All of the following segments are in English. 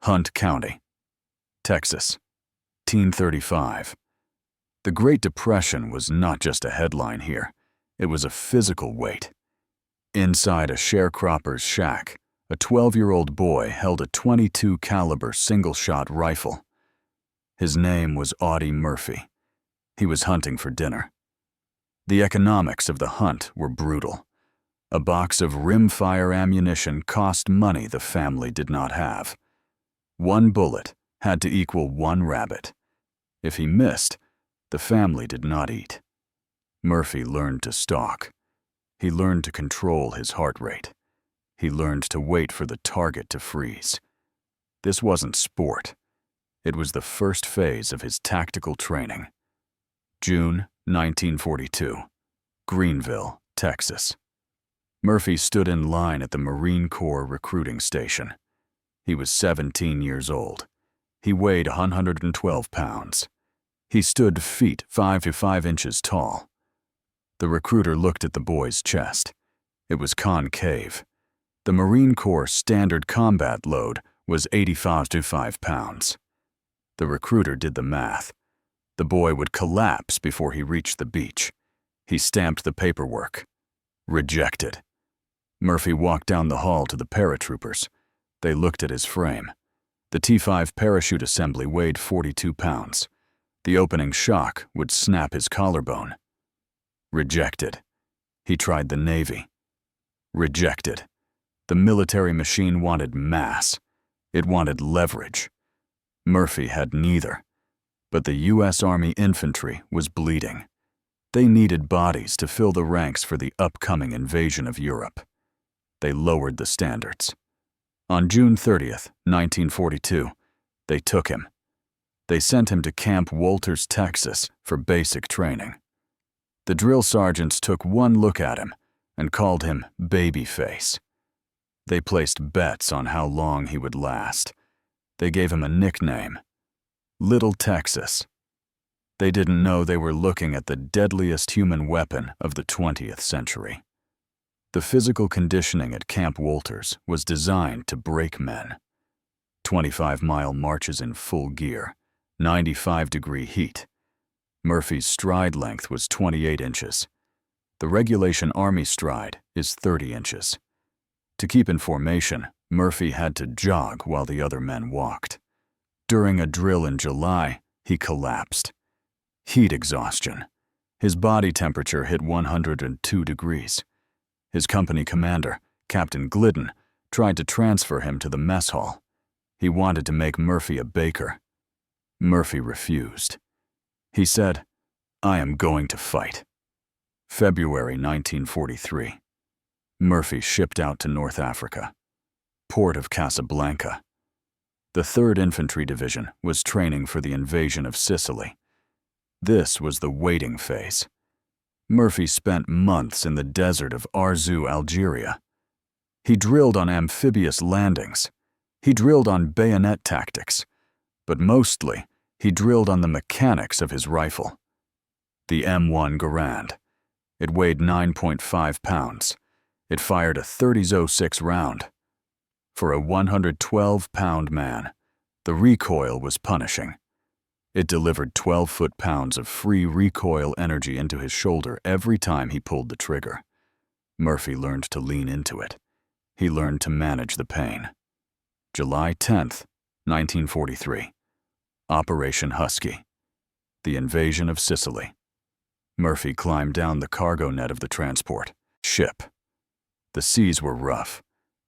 Hunt County, Texas, 1935. The Great Depression was not just a headline here. It was a physical weight. Inside a sharecropper's shack, a 12-year-old boy held a .22 caliber single-shot rifle. His name was Audie Murphy. He was hunting for dinner. The economics of the hunt were brutal. A box of rimfire ammunition cost money the family did not have. One bullet had to equal one rabbit. If he missed, the family did not eat. Murphy learned to stalk. He learned to control his heart rate. He learned to wait for the target to freeze. This wasn't sport. It was the first phase of his tactical training. June 1942, Greenville, Texas. Murphy stood in line at the Marine Corps recruiting station. He was 17 years old. He weighed 112 pounds. He stood feet 5 to 5 inches tall. The recruiter looked at the boy's chest. It was concave. The Marine Corps standard combat load was 85 to 5 pounds. The recruiter did the math. The boy would collapse before he reached the beach. He stamped the paperwork. Rejected. Murphy walked down the hall to the paratroopers. They looked at his frame. The T5 parachute assembly weighed 42 pounds. The opening shock would snap his collarbone. Rejected. He tried the Navy. Rejected. The military machine wanted mass. It wanted leverage. Murphy had neither. But the U.S. Army infantry was bleeding. They needed bodies to fill the ranks for the upcoming invasion of Europe. They lowered the standards. On June 30th, 1942, they took him. They sent him to Camp Walters, Texas, for basic training. The drill sergeants took one look at him and called him Babyface. They placed bets on how long he would last. They gave him a nickname, Little Texas. They didn't know they were looking at the deadliest human weapon of the 20th century. The physical conditioning at Camp Walters was designed to break men. 25-mile marches in full gear, 95-degree heat. Murphy's stride length was 28 inches. The regulation Army stride is 30 inches. To keep in formation, Murphy had to jog while the other men walked. During a drill in July, he collapsed. Heat exhaustion. His body temperature hit 102 degrees. His company commander, Captain Glidden, tried to transfer him to the mess hall. He wanted to make Murphy a baker. Murphy refused. He said, "I am going to fight." February 1943. Murphy shipped out to North Africa. Port of Casablanca. The 3rd Infantry Division was training for the invasion of Sicily. This was the waiting phase. Murphy spent months in the desert of Arzu, Algeria. He drilled on amphibious landings. He drilled on bayonet tactics. But mostly, he drilled on the mechanics of his rifle. The M1 Garand. It weighed 9.5 pounds. It fired a 30-06 round. For a 112-pound man, the recoil was punishing. It delivered 12 foot-pounds of free recoil energy into his shoulder every time he pulled the trigger. Murphy learned to lean into it. He learned to manage the pain. July 10th, 1943. Operation Husky. The invasion of Sicily. Murphy climbed down the cargo net of the transport ship. The seas were rough,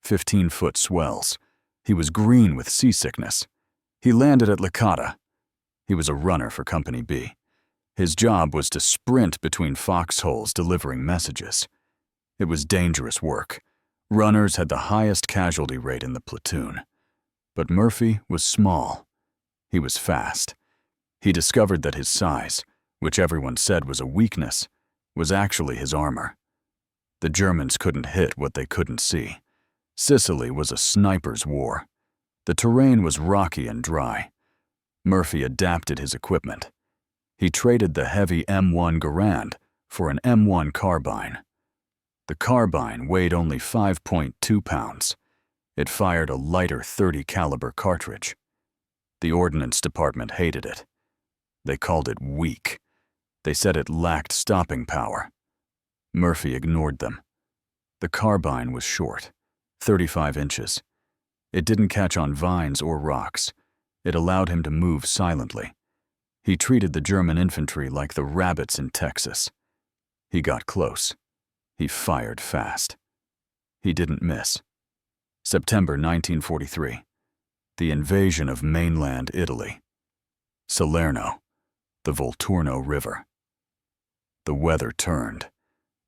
15-foot swells. He was green with seasickness. He landed at Licata. He was a runner for Company B. His job was to sprint between foxholes delivering messages. It was dangerous work. Runners had the highest casualty rate in the platoon. But Murphy was small. He was fast. He discovered that his size, which everyone said was a weakness, was actually his armor. The Germans couldn't hit what they couldn't see. Sicily was a sniper's war. The terrain was rocky and dry. Murphy adapted his equipment. He traded the heavy M1 Garand for an M1 carbine. The carbine weighed only 5.2 pounds. It fired a lighter .30 caliber cartridge. The Ordnance Department hated it. They called it weak. They said it lacked stopping power. Murphy ignored them. The carbine was short, 35 inches. It didn't catch on vines or rocks. It allowed him to move silently. He treated the German infantry like the rabbits in Texas. He got close. He fired fast. He didn't miss. September 1943. The invasion of mainland Italy. Salerno, the Volturno River. The weather turned.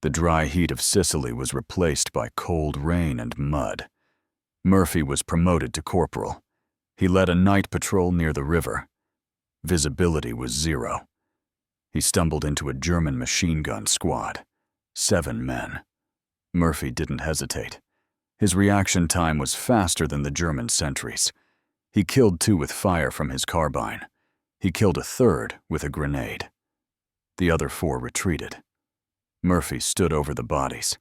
The dry heat of Sicily was replaced by cold rain and mud. Murphy was promoted to corporal. He led a night patrol near the river. Visibility was 0. He stumbled into a German machine gun squad. 7 men. Murphy didn't hesitate. His reaction time was faster than the German sentries. He killed 2 with fire from his carbine. He killed a 3rd with a grenade. The other 4 retreated. Murphy stood over the bodies.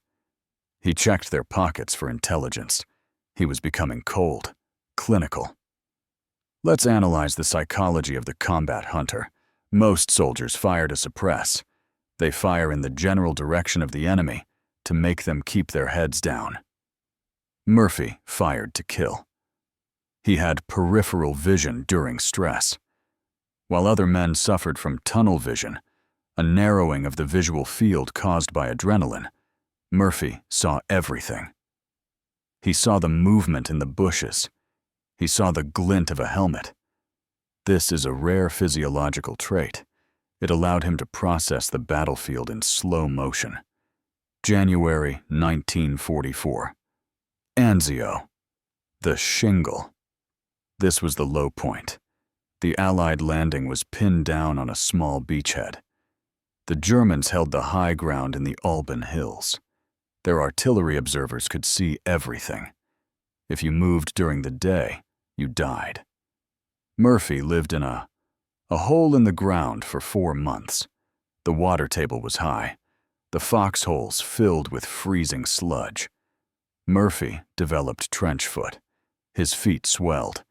He checked their pockets for intelligence. He was becoming cold, clinical. Let's analyze the psychology of the combat hunter. Most soldiers fire to suppress. They fire in the general direction of the enemy to make them keep their heads down. Murphy fired to kill. He had peripheral vision during stress. While other men suffered from tunnel vision, a narrowing of the visual field caused by adrenaline, Murphy saw everything. He saw the movement in the bushes. He saw the glint of a helmet. This is a rare physiological trait. It allowed him to process the battlefield in slow motion. January 1944. Anzio. The shingle. This was the low point. The Allied landing was pinned down on a small beachhead. The Germans held the high ground in the Alban Hills. Their artillery observers could see everything. If you moved during the day, you died. Murphy lived in a hole in the ground for 4 months. The water table was high. The foxholes filled with freezing sludge. Murphy developed trench foot. His feet swelled.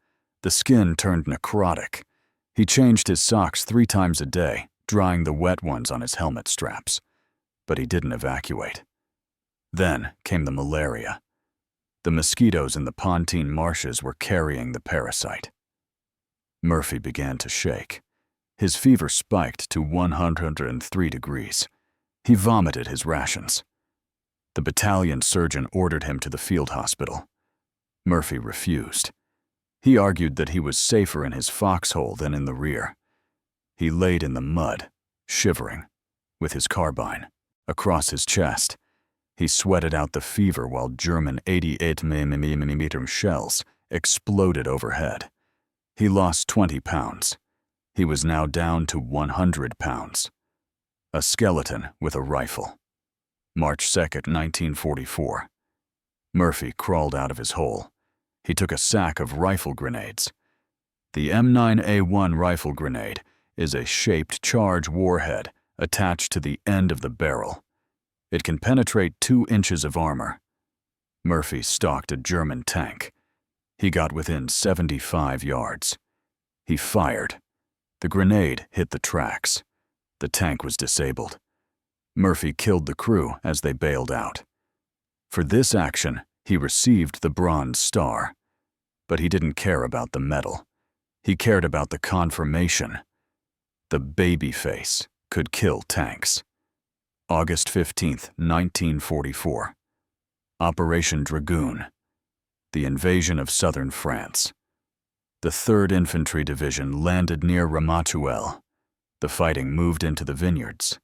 The skin turned necrotic. He changed his socks 3 times a day, drying the wet ones on his helmet straps. But he didn't evacuate. Then came the malaria. The mosquitoes in the Pontine marshes were carrying the parasite. Murphy began to shake. His fever spiked to 103 degrees. He vomited his rations. The battalion surgeon ordered him to the field hospital. Murphy refused. He argued that he was safer in his foxhole than in the rear. He laid in the mud, shivering, with his carbine across his chest. He sweated out the fever while German 88mm shells exploded overhead. He lost 20 pounds. He was now down to 100 pounds. A skeleton with a rifle. March 2nd, 1944. Murphy crawled out of his hole. He took a sack of rifle grenades. The M9A1 rifle grenade is a shaped charge warhead attached to the end of the barrel. It can penetrate 2 inches of armor. Murphy stalked a German tank. He got within 75 yards. He fired. The grenade hit the tracks. The tank was disabled. Murphy killed the crew as they bailed out. For this action, he received the Bronze Star. But he didn't care about the medal. He cared about the confirmation. The baby face could kill tanks. August 15th, 1944. Operation Dragoon. The invasion of southern France. The 3rd Infantry Division landed near Ramatuelle. The fighting moved into the vineyards.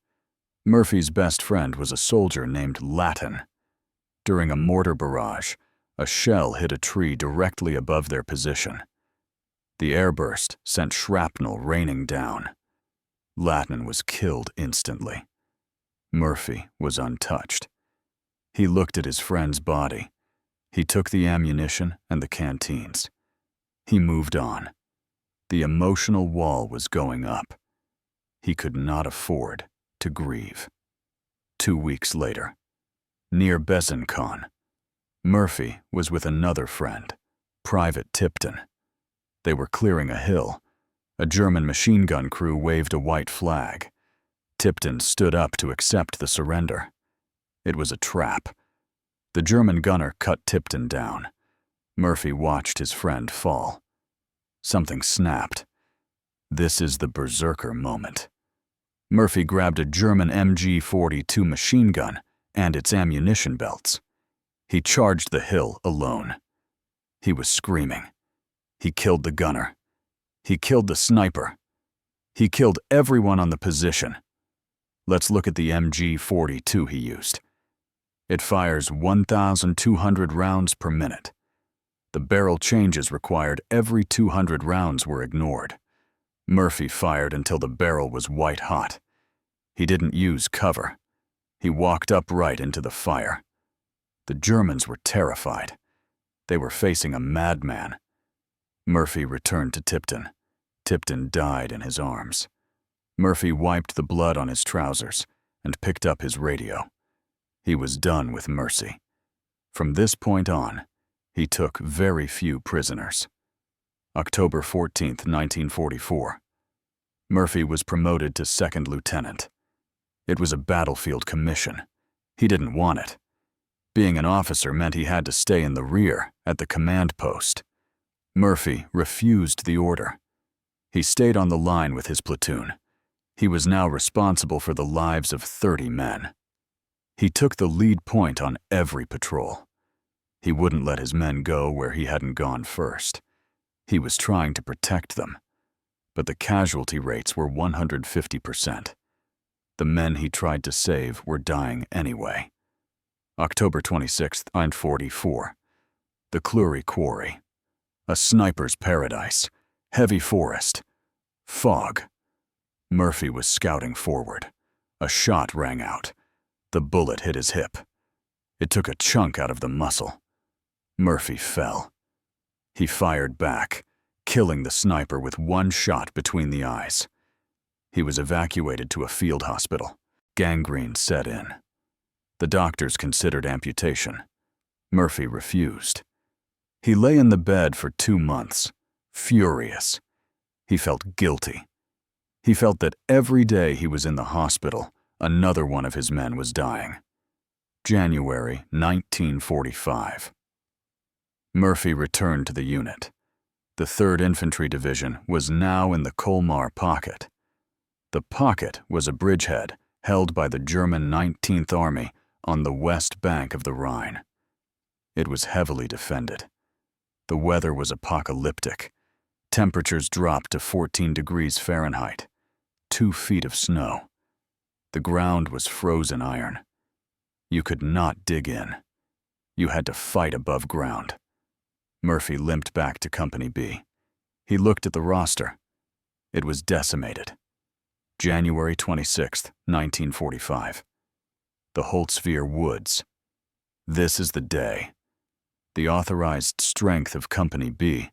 Murphy's best friend was a soldier named Latin. During a mortar barrage, a shell hit a tree directly above their position. The airburst sent shrapnel raining down. Latin was killed instantly. Murphy was untouched. He looked at his friend's body. He took the ammunition and the canteens. He moved on. The emotional wall was going up. He could not afford to grieve. 2 weeks later, near Besançon, Murphy was with another friend, Private Tipton. They were clearing a hill. A German machine gun crew waved a white flag. Tipton stood up to accept the surrender. It was a trap. The German gunner cut Tipton down. Murphy watched his friend fall. Something snapped. This is the berserker moment. Murphy grabbed a German MG-42 machine gun and its ammunition belts. He charged the hill alone. He was screaming. He killed the gunner. He killed the sniper. He killed everyone on the position. Let's look at the MG-42 he used. It fires 1,200 rounds per minute. The barrel changes required every 200 rounds were ignored. Murphy fired until the barrel was white hot. He didn't use cover. He walked upright into the fire. The Germans were terrified. They were facing a madman. Murphy returned to Tipton. Tipton died in his arms. Murphy wiped the blood on his trousers and picked up his radio. He was done with mercy. From this point on, he took very few prisoners. October 14, 1944. Murphy was promoted to second lieutenant. It was a battlefield commission. He didn't want it. Being an officer meant he had to stay in the rear at the command post. Murphy refused the order. He stayed on the line with his platoon. He was now responsible for the lives of 30 men. He took the lead point on every patrol. He wouldn't let his men go where he hadn't gone first. He was trying to protect them. But the casualty rates were 150%. The men he tried to save were dying anyway. October 26, 1944. The Clury Quarry. A sniper's paradise. Heavy forest. Fog. Murphy was scouting forward. A shot rang out. The bullet hit his hip. It took a chunk out of the muscle. Murphy fell. He fired back, killing the sniper with one shot between the eyes. He was evacuated to a field hospital. Gangrene set in. The doctors considered amputation. Murphy refused. He lay in the bed for 2 months, furious. He felt guilty. He felt that every day he was in the hospital, another one of his men was dying. January 1945. Murphy returned to the unit. The 3rd Infantry Division was now in the Colmar Pocket. The pocket was a bridgehead held by the German 19th Army on the west bank of the Rhine. It was heavily defended. The weather was apocalyptic. Temperatures dropped to 14 degrees Fahrenheit, 2 feet of snow. The ground was frozen iron. You could not dig in. You had to fight above ground. Murphy limped back to Company B. He looked at the roster. It was decimated. January 26, 1945. The Holtzwihr Woods. This is the day. The authorized strength of Company B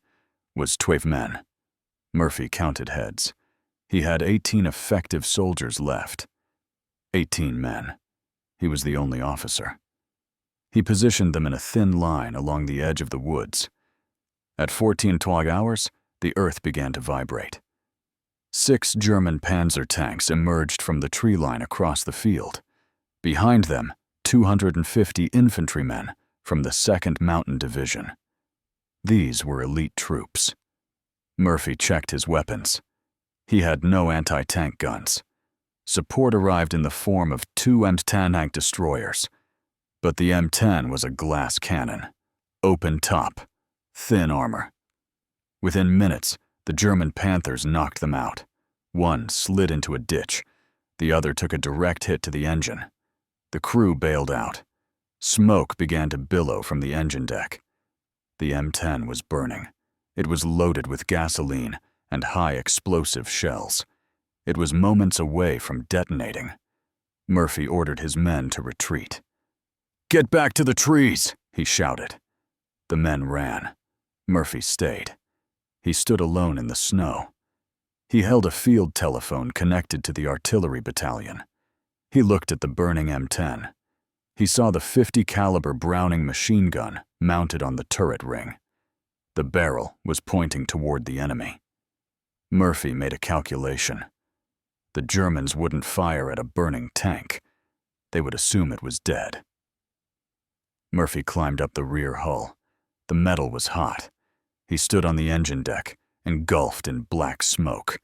was 12 men. Murphy counted heads. He had 18 effective soldiers left. 18 men. He was the only officer. He positioned them in a thin line along the edge of the woods. At 14 hours, the earth began to vibrate. 6 German Panzer tanks emerged from the tree line across the field. Behind them, 250 infantrymen from the 2nd Mountain Division. These were elite troops. Murphy checked his weapons. He had no anti-tank guns. Support arrived in the form of 2 M10 tank destroyers. But the M10 was a glass cannon, open top, thin armor. Within minutes, the German Panthers knocked them out. One slid into a ditch. The other took a direct hit to the engine. The crew bailed out. Smoke began to billow from the engine deck. The M10 was burning. It was loaded with gasoline and high explosive shells. It was moments away from detonating. Murphy ordered his men to retreat. "Get back to the trees!" he shouted. The men ran. Murphy stayed. He stood alone in the snow. He held a field telephone connected to the artillery battalion. He looked at the burning M10. He saw the .50 caliber Browning machine gun mounted on the turret ring. The barrel was pointing toward the enemy. Murphy made a calculation. The Germans wouldn't fire at a burning tank. They would assume it was dead. Murphy climbed up the rear hull. The metal was hot. He stood on the engine deck, engulfed in black smoke.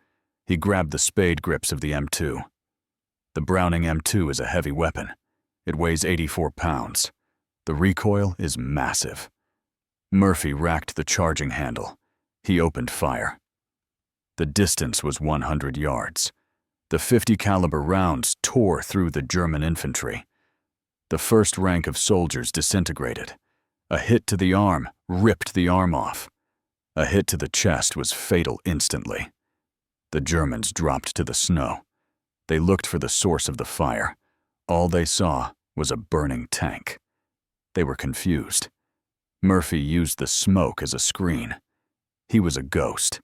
He grabbed the spade grips of the M2. The Browning M2 is a heavy weapon. It weighs 84 pounds. The recoil is massive. Murphy racked the charging handle. He opened fire. The distance was 100 yards. The .50 caliber rounds tore through the German infantry. The first rank of soldiers disintegrated. A hit to the arm ripped the arm off. A hit to the chest was fatal instantly. The Germans dropped to the snow. They looked for the source of the fire. All they saw was a burning tank. They were confused. Murphy used the smoke as a screen. He was a ghost.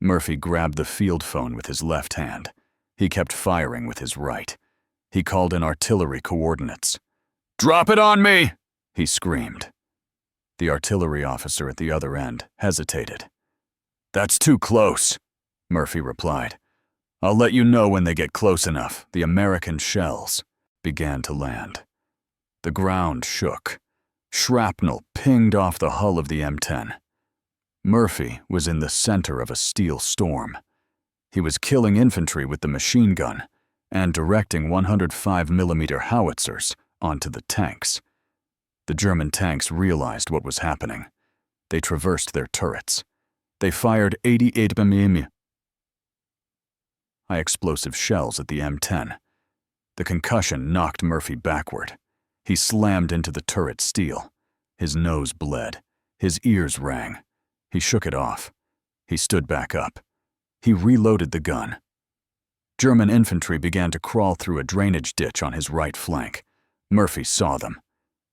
Murphy grabbed the field phone with his left hand. He kept firing with his right. He called in artillery coordinates. "Drop it on me!" he screamed. The artillery officer at the other end hesitated. "That's too close," Murphy replied. "I'll let you know when they get close enough." The American shells began to land. The ground shook. Shrapnel pinged off the hull of the M10. Murphy was in the center of a steel storm. He was killing infantry with the machine gun and directing 105mm howitzers onto the tanks. The German tanks realized what was happening. They traversed their turrets. They fired 88mm high-explosive shells at the M10. The concussion knocked Murphy backward. He slammed into the turret steel. His nose bled. His ears rang. He shook it off. He stood back up. He reloaded the gun. German infantry began to crawl through a drainage ditch on his right flank. Murphy saw them.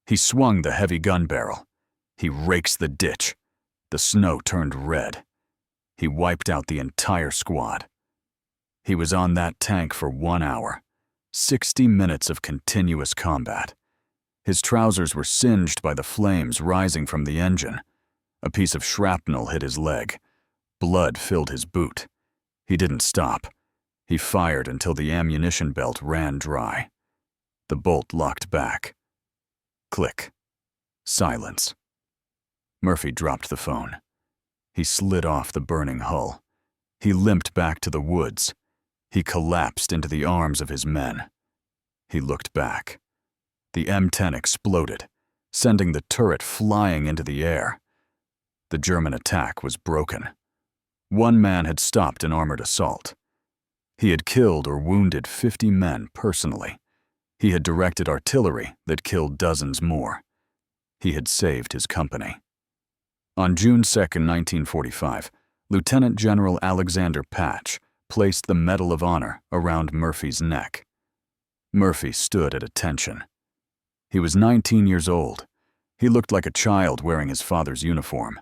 He swung the heavy gun barrel. He rakes the ditch. The snow turned red. He wiped out the entire squad. He was on that tank for 1 hour. 60 minutes of continuous combat. His trousers were singed by the flames rising from the engine. A piece of shrapnel hit his leg. Blood filled his boot. He didn't stop. He fired until the ammunition belt ran dry. The bolt locked back. Click. Silence. Murphy dropped the phone. He slid off the burning hull. He limped back to the woods. He collapsed into the arms of his men. He looked back. The M10 exploded, sending the turret flying into the air. The German attack was broken. One man had stopped an armored assault. He had killed or wounded 50 men personally. He had directed artillery that killed dozens more. He had saved his company. On June 2, 1945, Lieutenant General Alexander Patch placed the Medal of Honor around Murphy's neck. Murphy stood at attention. He was 19 years old. He looked like a child wearing his father's uniform.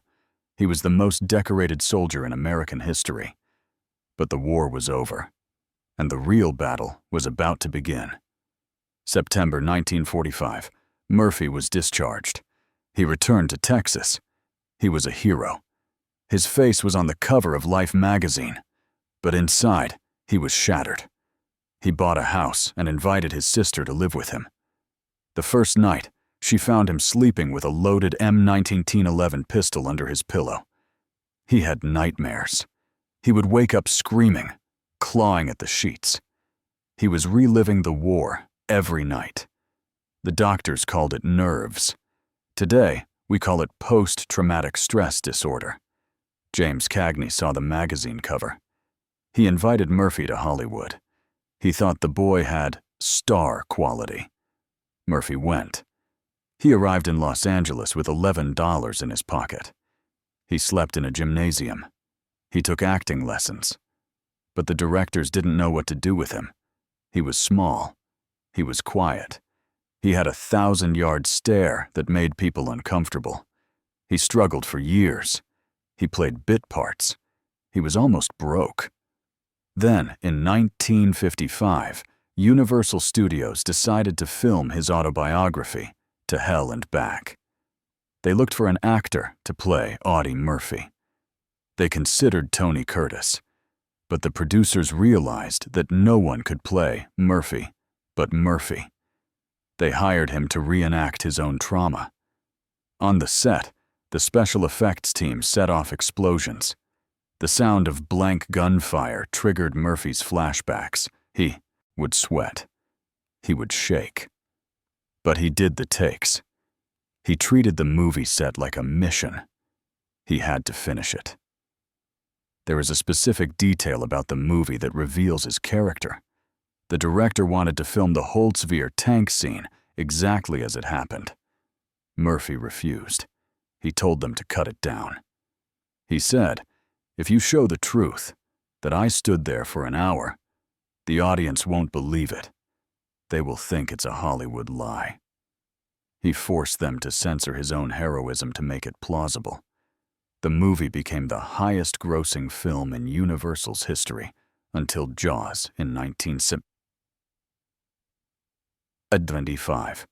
He was the most decorated soldier in American history. But the war was over, and the real battle was about to begin. September 1945, Murphy was discharged. He returned to Texas. He was a hero. His face was on the cover of Life magazine, but inside, he was shattered. He bought a house and invited his sister to live with him. The first night, she found him sleeping with a loaded M1911 pistol under his pillow. He had nightmares. He would wake up screaming, clawing at the sheets. He was reliving the war every night. The doctors called it nerves. Today, we call it post-traumatic stress disorder. James Cagney saw the magazine cover. He invited Murphy to Hollywood. He thought the boy had star quality. Murphy went. He arrived in Los Angeles with $11 in his pocket. He slept in a gymnasium. He took acting lessons. But the directors didn't know what to do with him. He was small. He was quiet. He had a 1,000-yard stare that made people uncomfortable. He struggled for years. He played bit parts. He was almost broke. Then, in 1955, Universal Studios decided to film his autobiography, To Hell and Back. They looked for an actor to play Audie Murphy. They considered Tony Curtis, but the producers realized that no one could play Murphy but Murphy. They hired him to reenact his own trauma. On the set, the special effects team set off explosions. The sound of blank gunfire triggered Murphy's flashbacks. He would sweat. He would shake. But he did the takes. He treated the movie set like a mission. He had to finish it. There is a specific detail about the movie that reveals his character. The director wanted to film the Holtzwihr tank scene exactly as it happened. Murphy refused. He told them to cut it down. He said, "If you show the truth, that I stood there for an hour, the audience won't believe it. They will think it's a Hollywood lie." He forced them to censor his own heroism to make it plausible. The movie became the highest-grossing film in Universal's history until Jaws in 1975.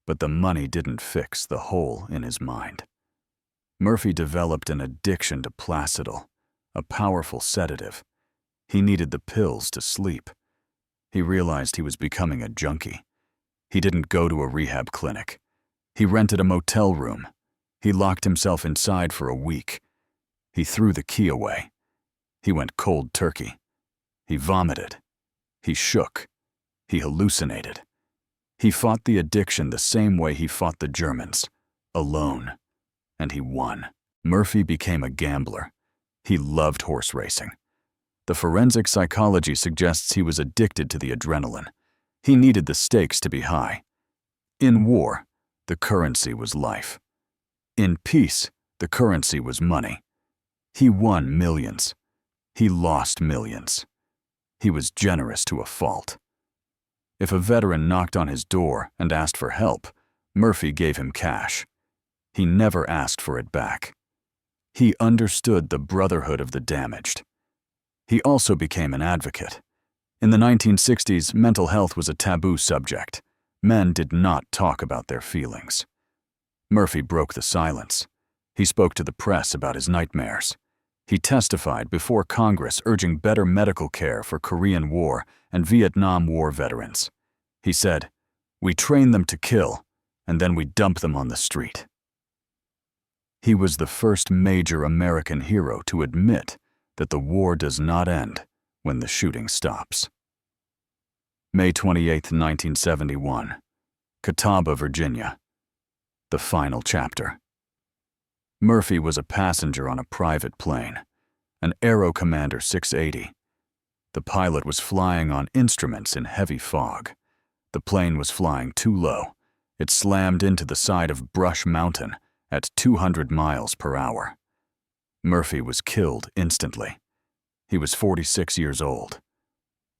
But the money didn't fix the hole in his mind. Murphy developed an addiction to Placidil, a powerful sedative. He needed the pills to sleep. He realized he was becoming a junkie. He didn't go to a rehab clinic. He rented a motel room. He locked himself inside for a week. He threw the key away. He went cold turkey. He vomited. He shook. He hallucinated. He fought the addiction the same way he fought the Germans, alone. And he won. Murphy became a gambler. He loved horse racing. The forensic psychology suggests he was addicted to the adrenaline. He needed the stakes to be high. In war, the currency was life. In peace, the currency was money. He won millions. He lost millions. He was generous to a fault. If a veteran knocked on his door and asked for help, Murphy gave him cash. He never asked for it back. He understood the brotherhood of the damaged. He also became an advocate. In the 1960s, mental health was a taboo subject. Men did not talk about their feelings. Murphy broke the silence. He spoke to the press about his nightmares. He testified before Congress urging better medical care for Korean War and Vietnam War veterans. He said, "We train them to kill, and then we dump them on the street." He was the first major American hero to admit that the war does not end when the shooting stops. May 28, 1971, Catawba, Virginia. The final chapter. Murphy was a passenger on a private plane, an Aero Commander 680. The pilot was flying on instruments in heavy fog. The plane was flying too low. It slammed into the side of Brush Mountain at 200 miles per hour. Murphy was killed instantly. He was 46 years old.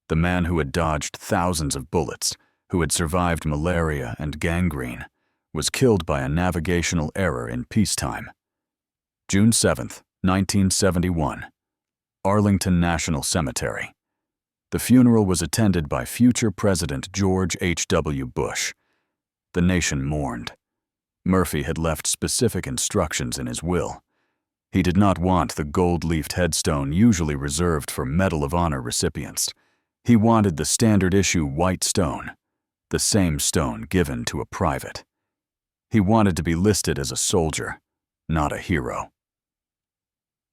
The man who had dodged thousands of bullets, who had survived malaria and gangrene, was killed by a navigational error in peacetime. June 7, 1971, Arlington National Cemetery. The funeral was attended by future President George H.W. Bush. The nation mourned. Murphy had left specific instructions in his will. He did not want the gold-leafed headstone usually reserved for Medal of Honor recipients. He wanted the standard-issue white stone, the same stone given to a private. He wanted to be listed as a soldier, not a hero.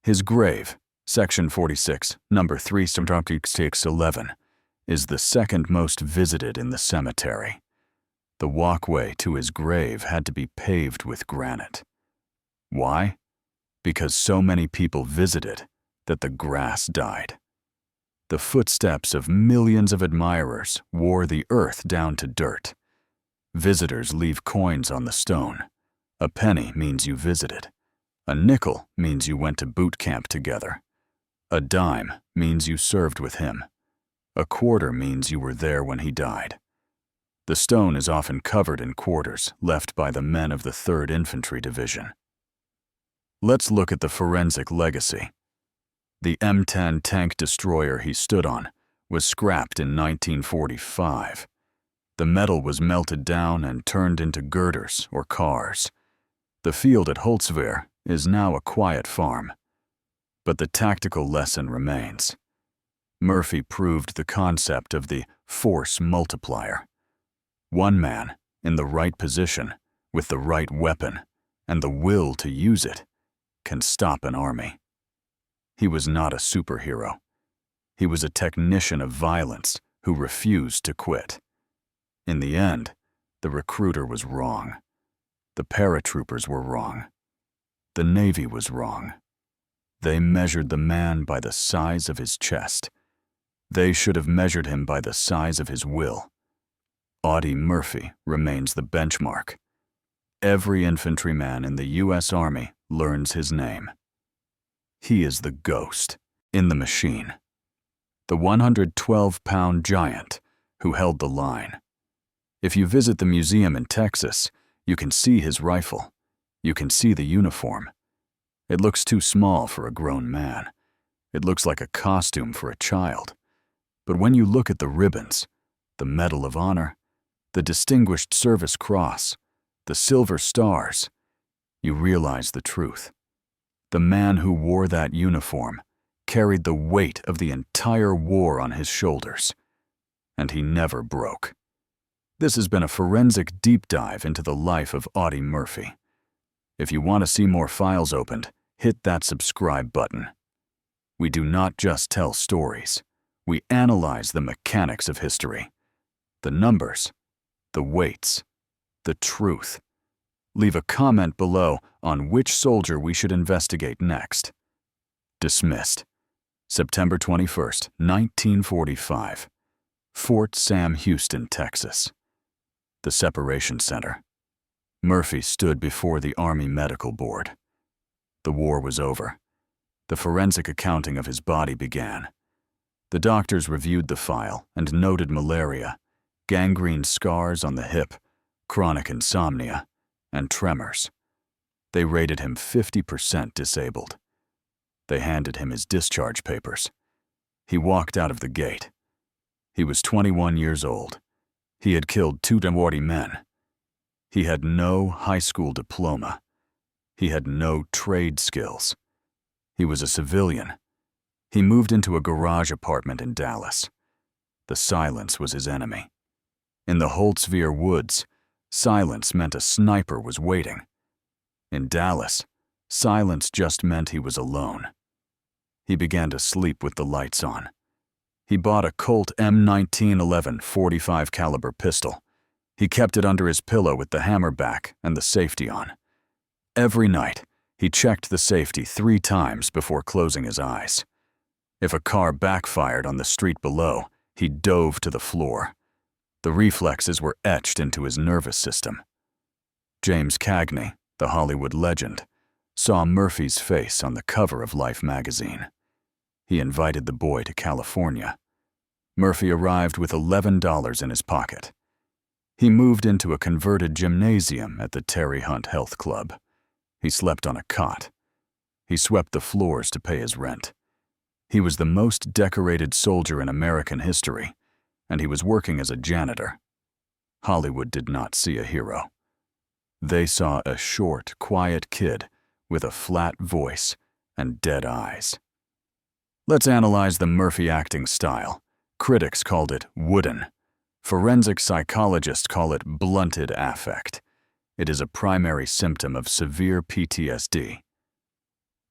His grave, Section 46, number 3/611, is the second most visited in the cemetery. The walkway to his grave had to be paved with granite. Why? Because so many people visited that the grass died. The footsteps of millions of admirers wore the earth down to dirt. Visitors leave coins on the stone. A penny means you visited. A nickel means you went to boot camp together. A dime means you served with him. A quarter means you were there when he died. The stone is often covered in quarters left by the men of the 3rd Infantry Division. Let's look at the forensic legacy. The M10 tank destroyer he stood on was scrapped in 1945. The metal was melted down and turned into girders or cars. The field at Holtzwehr is now a quiet farm. But the tactical lesson remains. Murphy proved the concept of the force multiplier. One man, in the right position, with the right weapon, and the will to use it, can stop an army. He was not a superhero. He was a technician of violence who refused to quit. In the end, the recruiter was wrong. The paratroopers were wrong. The Navy was wrong. They measured the man by the size of his chest. They should have measured him by the size of his will. Audie Murphy remains the benchmark. Every infantryman in the U.S. Army learns his name. He is the ghost in the machine. The 112-pound giant who held the line. If you visit the museum in Texas, you can see his rifle. You can see the uniform. It looks too small for a grown man. It looks like a costume for a child. But when you look at the ribbons, the Medal of Honor, the Distinguished Service Cross, the Silver Stars, you realize the truth. The man who wore that uniform carried the weight of the entire war on his shoulders, and he never broke. This has been a forensic deep dive into the life of Audie Murphy. If you want to see more files opened, hit that subscribe button. We do not just tell stories. We analyze the mechanics of history. The numbers, the weights, the truth. Leave a comment below on which soldier we should investigate next. Dismissed. September 21st, 1945. Fort Sam Houston, Texas. The Separation Center. Murphy stood before the Army Medical Board. The war was over. The forensic accounting of his body began. The doctors reviewed the file and noted malaria, gangrene scars on the hip, chronic insomnia, and tremors. They rated him 50% disabled. They handed him his discharge papers. He walked out of the gate. He was 21 years old. He had killed 2 Demorti men. He had no high school diploma. He had no trade skills. He was a civilian. He moved into a garage apartment in Dallas. The silence was his enemy. In the Holtzwehr woods, silence meant a sniper was waiting. In Dallas, silence just meant he was alone. He began to sleep with the lights on. He bought a Colt M1911 .45 caliber pistol. He kept it under his pillow with the hammer back and the safety on. Every night, he checked the safety 3 times before closing his eyes. If a car backfired on the street below, he dove to the floor. The reflexes were etched into his nervous system. James Cagney, the Hollywood legend, saw Murphy's face on the cover of Life magazine. He invited the boy to California. Murphy arrived with $11 in his pocket. He moved into a converted gymnasium at the Terry Hunt Health Club. He slept on a cot. He swept the floors to pay his rent. He was the most decorated soldier in American history, and he was working as a janitor. Hollywood did not see a hero. They saw a short, quiet kid with a flat voice and dead eyes. Let's analyze the Murphy acting style. Critics called it wooden. Forensic psychologists call it blunted affect. It is a primary symptom of severe PTSD.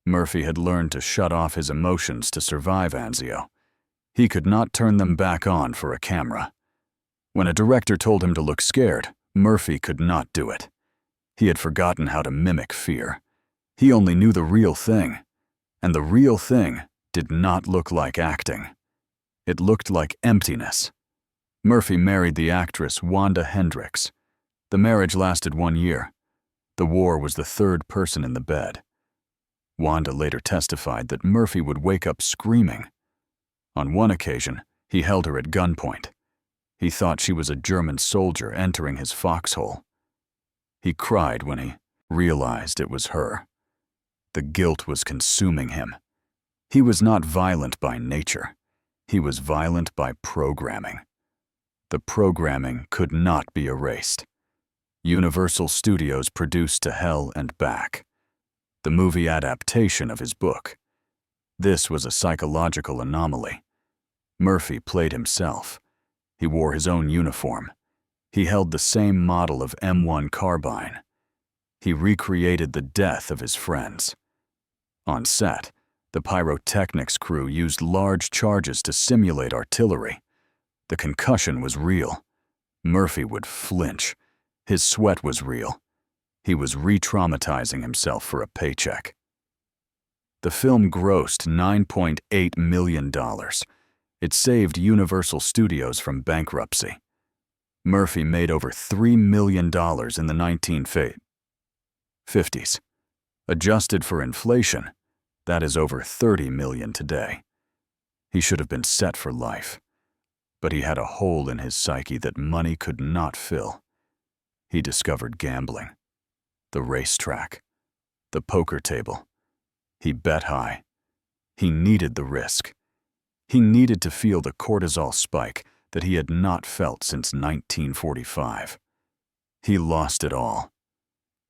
Murphy had learned to shut off his emotions to survive Anzio. He could not turn them back on for a camera. When a director told him to look scared, Murphy could not do it. He had forgotten how to mimic fear. He only knew the real thing, and the real thing did not look like acting. It looked like emptiness. Murphy married the actress Wanda Hendricks. The marriage lasted 1 year. The war was the 3rd person in the bed. Wanda later testified that Murphy would wake up screaming. On one occasion, he held her at gunpoint. He thought she was a German soldier entering his foxhole. He cried when he realized it was her. The guilt was consuming him. He was not violent by nature. He was violent by programming. The programming could not be erased. Universal Studios produced To Hell and Back, the movie adaptation of his book. This was a psychological anomaly. Murphy played himself. He wore his own uniform. He held the same model of M1 carbine. He recreated the death of his friends. On set, the pyrotechnics crew used large charges to simulate artillery. The concussion was real. Murphy would flinch. His sweat was real. He was re-traumatizing himself for a paycheck. The film grossed $9.8 million. It saved Universal Studios from bankruptcy. Murphy made over $3 million in the 1950s. Adjusted for inflation, that is over $30 million today. He should have been set for life. But he had a hole in his psyche that money could not fill. He discovered gambling, the racetrack, the poker table. He bet high. He needed the risk. He needed to feel the cortisol spike that he had not felt since 1945. He lost it all.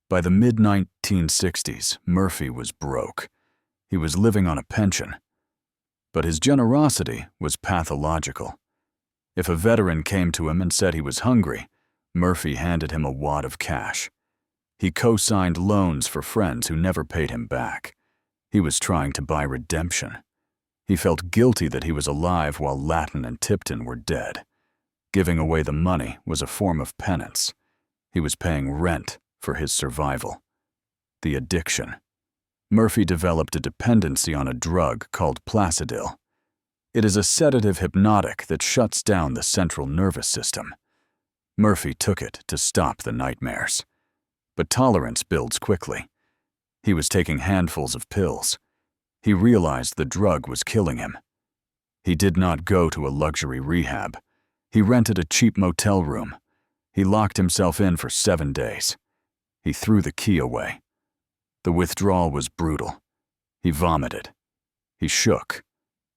By the mid-1960s, Murphy was broke. He was living on a pension. But his generosity was pathological. If a veteran came to him and said he was hungry, Murphy handed him a wad of cash. He co-signed loans for friends who never paid him back. He was trying to buy redemption. He felt guilty that he was alive while Latin and Tipton were dead. Giving away the money was a form of penance. He was paying rent for his survival. The addiction. Murphy developed a dependency on a drug called Placidil. It is a sedative hypnotic that shuts down the central nervous system. Murphy took it to stop the nightmares. But tolerance builds quickly. He was taking handfuls of pills. He realized the drug was killing him. He did not go to a luxury rehab. He rented a cheap motel room. He locked himself in for 7 days. He threw the key away. The withdrawal was brutal. He vomited. He shook.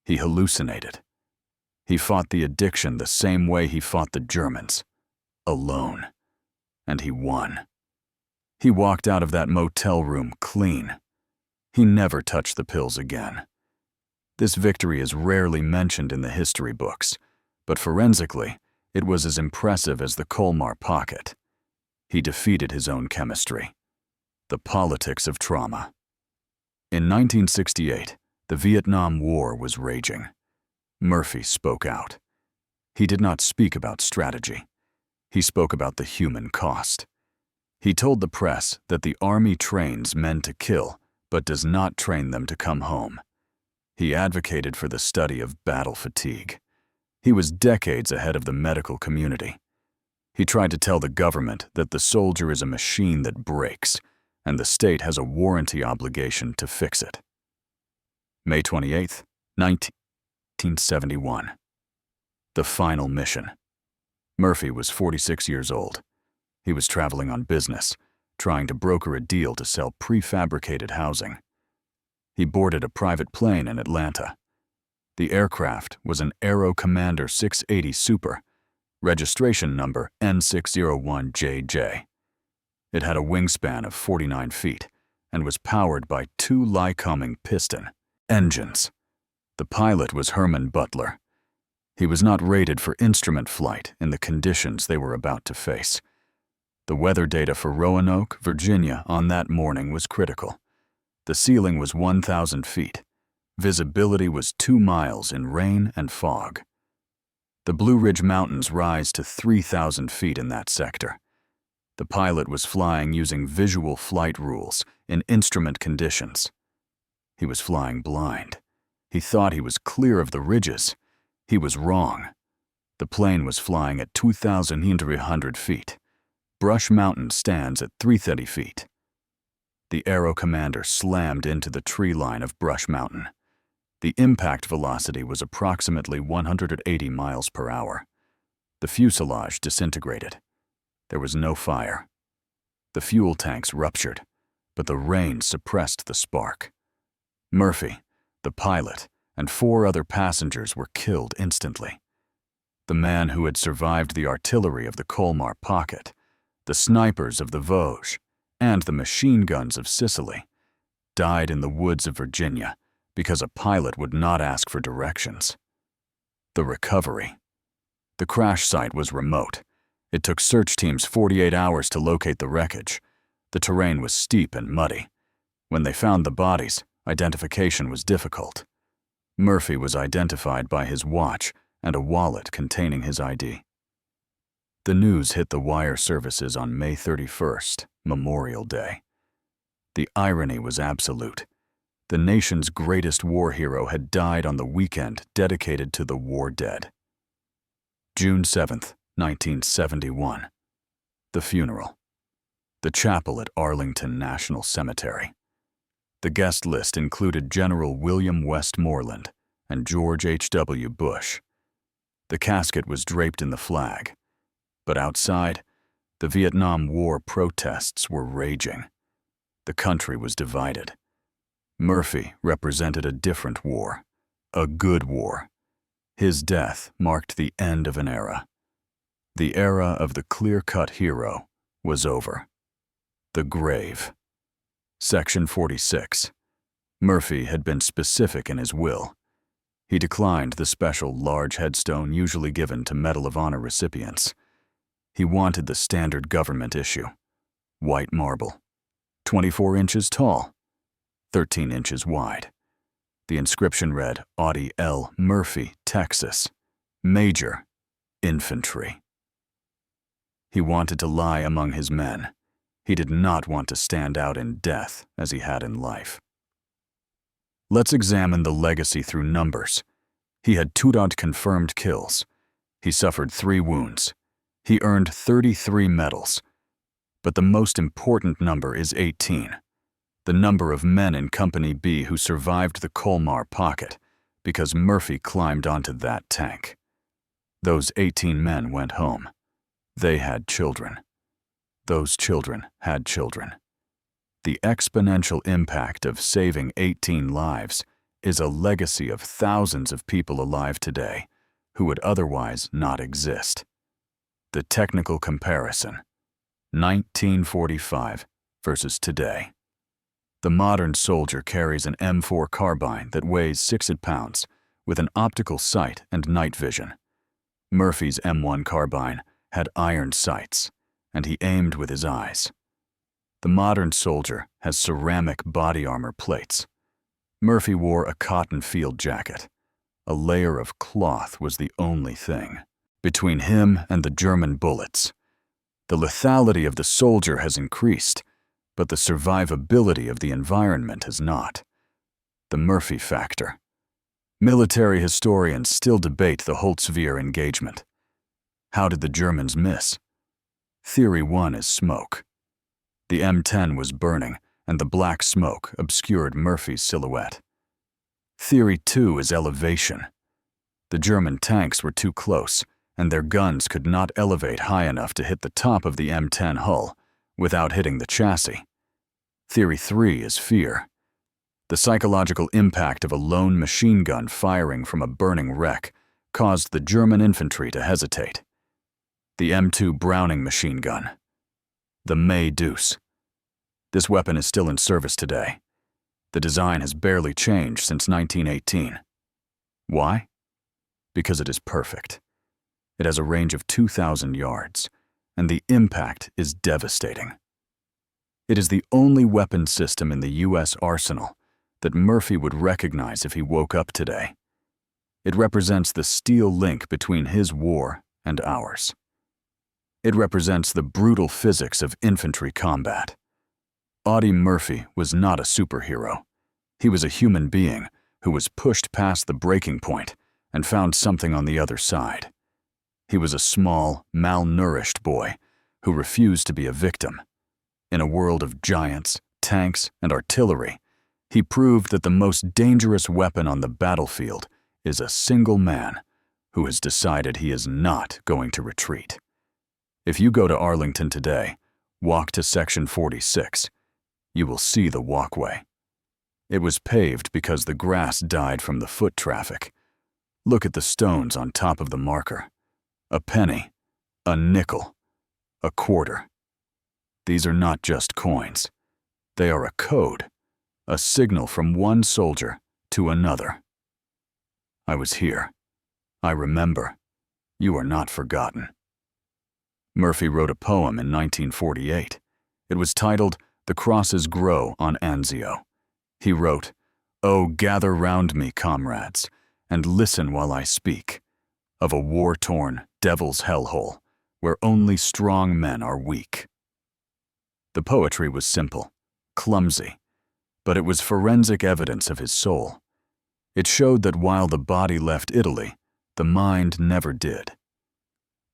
He hallucinated. He fought the addiction the same way he fought the Germans, alone. And he won. He walked out of that motel room clean. He never touched the pills again. This victory is rarely mentioned in the history books, but forensically, it was as impressive as the Colmar pocket. He defeated his own chemistry. The politics of trauma. In 1968, the Vietnam War was raging. Murphy spoke out. He did not speak about strategy. He spoke about the human cost. He told the press that the Army trains men to kill, but does not train them to come home. He advocated for the study of battle fatigue. He was decades ahead of the medical community. He tried to tell the government that the soldier is a machine that breaks, and the state has a warranty obligation to fix it. May 28, 1971. The final mission. Murphy was 46 years old. He was traveling on business, trying to broker a deal to sell prefabricated housing. He boarded a private plane in Atlanta. The aircraft was an Aero Commander 680 Super, registration number N601JJ. It had a wingspan of 49 feet and was powered by 2 Lycoming piston engines. The pilot was Herman Butler. He was not rated for instrument flight in the conditions they were about to face. The weather data for Roanoke, Virginia on that morning was critical. The ceiling was 1,000 feet. Visibility was 2 miles in rain and fog. The Blue Ridge Mountains rise to 3,000 feet in that sector. The pilot was flying using visual flight rules in instrument conditions. He was flying blind. He thought he was clear of the ridges. He was wrong. The plane was flying at 2,300 feet. Brush Mountain stands at 330 feet. The Aero Commander slammed into the tree line of Brush Mountain. The impact velocity was approximately 180 miles per hour. The fuselage disintegrated. There was no fire. The fuel tanks ruptured, but the rain suppressed the spark. Murphy, the pilot, and 4 other passengers were killed instantly. The man who had survived the artillery of the Colmar pocket, the snipers of the Vosges, and the machine guns of Sicily, died in the woods of Virginia because a pilot would not ask for directions. The recovery. The crash site was remote. It took search teams 48 hours to locate the wreckage. The terrain was steep and muddy. When they found the bodies, identification was difficult. Murphy was identified by his watch and a wallet containing his ID. The news hit the wire services on May 31st, Memorial Day. The irony was absolute. The nation's greatest war hero had died on the weekend dedicated to the war dead. June 7th, 1971. The funeral. The chapel at Arlington National Cemetery. The guest list included General William Westmoreland and George H.W. Bush. The casket was draped in the flag, but outside, the Vietnam War protests were raging. The country was divided. Murphy represented a different war, a good war. His death marked the end of an era. The era of the clear-cut hero was over. The grave. Section 46. Murphy had been specific in his will. He declined the special large headstone usually given to Medal of Honor recipients. He wanted the standard government issue. White marble. 24 inches tall. 13 inches wide. The inscription read, Audie L. Murphy, Texas. Major, Infantry. He wanted to lie among his men. He did not want to stand out in death as he had in life. Let's examine the legacy through numbers. He had 2 confirmed kills. He suffered 3 wounds. He earned 33 medals. But the most important number is 18. The number of men in Company B who survived the Colmar pocket because Murphy climbed onto that tank. Those 18 men went home. They had children. Those children had children. The exponential impact of saving 18 lives is a legacy of thousands of people alive today who would otherwise not exist. The technical comparison. 1945 versus today. The modern soldier carries an M4 carbine that weighs 6 pounds with an optical sight and night vision. Murphy's M1 carbine had iron sights, and he aimed with his eyes. The modern soldier has ceramic body armor plates. Murphy wore a cotton field jacket. A layer of cloth was the only thing between him and the German bullets. The lethality of the soldier has increased, but the survivability of the environment has not. The Murphy factor. Military historians still debate the Holtzwihr engagement. How did the Germans miss? Theory 1 is smoke. The M10 was burning, and the black smoke obscured Murphy's silhouette. Theory 2 is elevation. The German tanks were too close, and their guns could not elevate high enough to hit the top of the M10 hull without hitting the chassis. Theory 3 is fear. The psychological impact of a lone machine gun firing from a burning wreck caused the German infantry to hesitate. The M2 Browning machine gun. The May Deuce. This weapon is still in service today. The design has barely changed since 1918. Why? Because it is perfect. It has a range of 2,000 yards, and the impact is devastating. It is the only weapon system in the U.S. arsenal that Murphy would recognize if he woke up today. It represents the steel link between his war and ours. It represents the brutal physics of infantry combat. Audie Murphy was not a superhero. He was a human being who was pushed past the breaking point and found something on the other side. He was a small, malnourished boy who refused to be a victim. In a world of giants, tanks, and artillery, he proved that the most dangerous weapon on the battlefield is a single man who has decided he is not going to retreat. If you go to Arlington today, walk to Section 46, you will see the walkway. It was paved because the grass died from the foot traffic. Look at the stones on top of the marker. A penny, a nickel, a quarter. These are not just coins. They are a code, a signal from one soldier to another. I was here. I remember. You are not forgotten. Murphy wrote a poem in 1948. It was titled, "The Crosses Grow on Anzio." He wrote, "Oh, gather round me, comrades, and listen while I speak of a war-torn devil's hellhole where only strong men are weak." The poetry was simple, clumsy, but it was forensic evidence of his soul. It showed that while the body left Italy, the mind never did.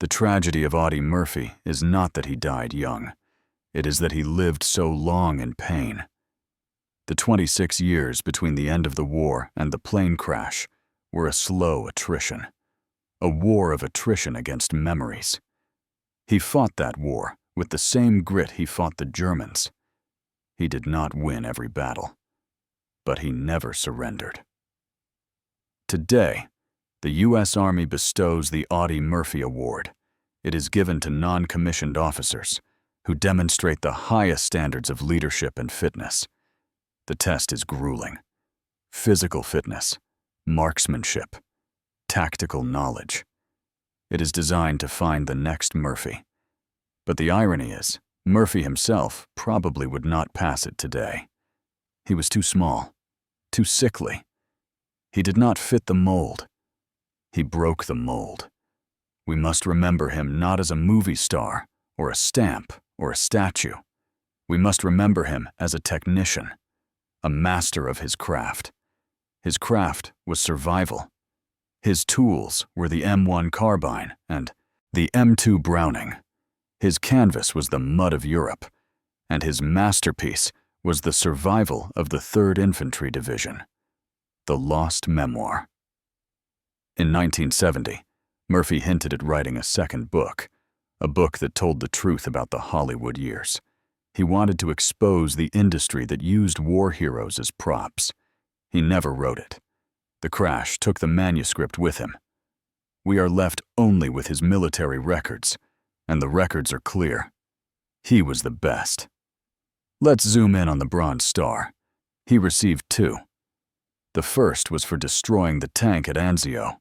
The tragedy of Audie Murphy is not that he died young. It is that he lived so long in pain. The 26 years between the end of the war and the plane crash were a slow attrition, a war of attrition against memories. He fought that war with the same grit he fought the Germans. He did not win every battle, but he never surrendered. Today, the U.S. Army bestows the Audie Murphy Award. It is given to non-commissioned officers who demonstrate the highest standards of leadership and fitness. The test is grueling. Physical fitness, marksmanship, tactical knowledge. It is designed to find the next Murphy. But the irony is, Murphy himself probably would not pass it today. He was too small, too sickly. He did not fit the mold. He broke the mold. We must remember him not as a movie star or a stamp or a statue. We must remember him as a technician, a master of his craft. His craft was survival. His tools were the M1 carbine and the M2 Browning. His canvas was the mud of Europe, and his masterpiece was the survival of the 3rd Infantry Division, the lost memoir. In 1970, Murphy hinted at writing a second book, a book that told the truth about the Hollywood years. He wanted to expose the industry that used war heroes as props. He never wrote it. The crash took the manuscript with him. We are left only with his military records, and the records are clear. He was the best. Let's zoom in on the Bronze Star. He received 2. The first was for destroying the tank at Anzio.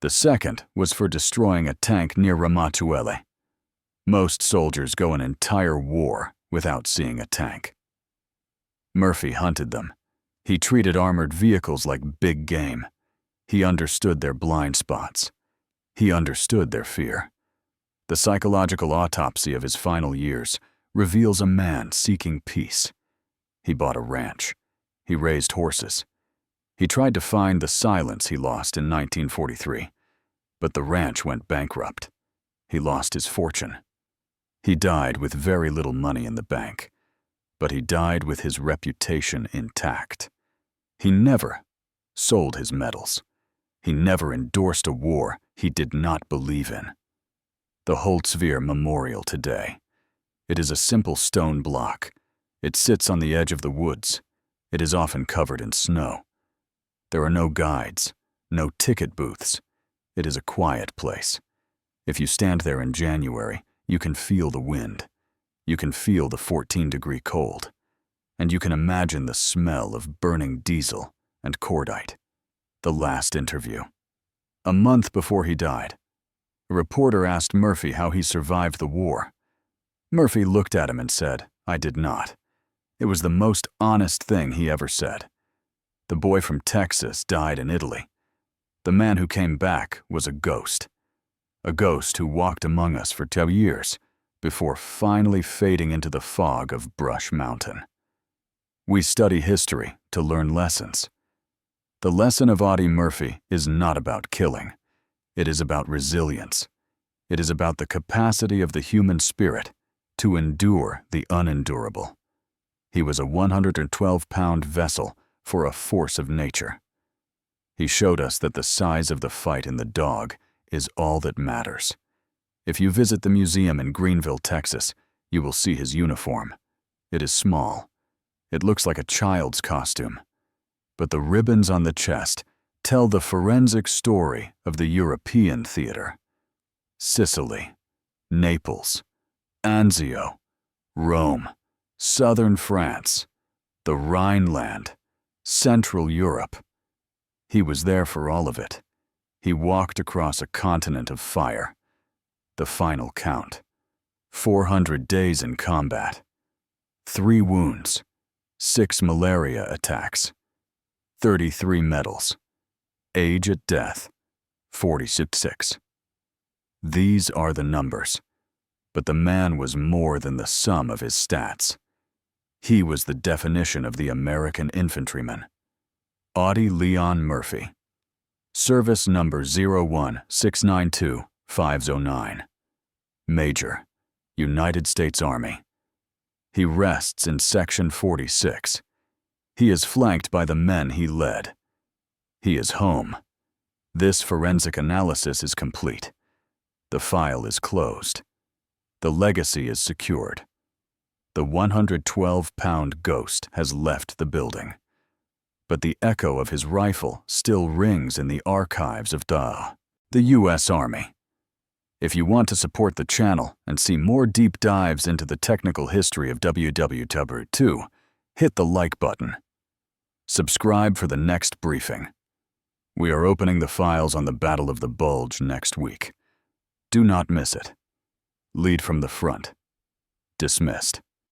The second was for destroying a tank near Ramachuele. Most soldiers go an entire war without seeing a tank. Murphy hunted them. He treated armored vehicles like big game. He understood their blind spots. He understood their fear. The psychological autopsy of his final years reveals a man seeking peace. He bought a ranch. He raised horses. He tried to find the silence he lost in 1943, but the ranch went bankrupt. He lost his fortune. He died with very little money in the bank, but he died with his reputation intact. He never sold his medals. He never endorsed a war he did not believe in. The Holtzwehr Memorial today. It is a simple stone block. It sits on the edge of the woods. It is often covered in snow. There are no guides, no ticket booths. It is a quiet place. If you stand there in January, you can feel the wind. You can feel the 14-degree cold. And you can imagine the smell of burning diesel and cordite. The last interview. A month before he died, a reporter asked Murphy how he survived the war. Murphy looked at him and said, "I did not." It was the most honest thing he ever said. The boy from Texas died in Italy. The man who came back was a ghost who walked among us for 2 years before finally fading into the fog of Brush Mountain. We study history to learn lessons. The lesson of Audie Murphy is not about killing. It is about resilience. It is about the capacity of the human spirit to endure the unendurable. He was a 112-pound vessel for a force of nature. He showed us that the size of the fight in the dog is all that matters. If you visit the museum in Greenville, Texas, you will see his uniform. It is small. It looks like a child's costume, but the ribbons on the chest tell the forensic story of the European theater. Sicily, Naples, Anzio, Rome, southern France, the Rhineland, Central Europe. He was there for all of it. He walked across a continent of fire. The final count: 400 days in combat, 3 wounds, 6 malaria attacks, 33 medals, age at death, 46. These are the numbers, but the man was more than the sum of his stats. He was the definition of the American infantryman. Audie Leon Murphy. Service number 01692-509. Major, United States Army. He rests in Section 46. He is flanked by the men he led. He is home. This forensic analysis is complete. The file is closed. The legacy is secured. The 112-pound ghost has left the building. But the echo of his rifle still rings in the archives of the U.S. Army. If you want to support the channel and see more deep dives into the technical history of WW2, hit the like button. Subscribe for the next briefing. We are opening the files on the Battle of the Bulge next week. Do not miss it. Lead from the front. Dismissed.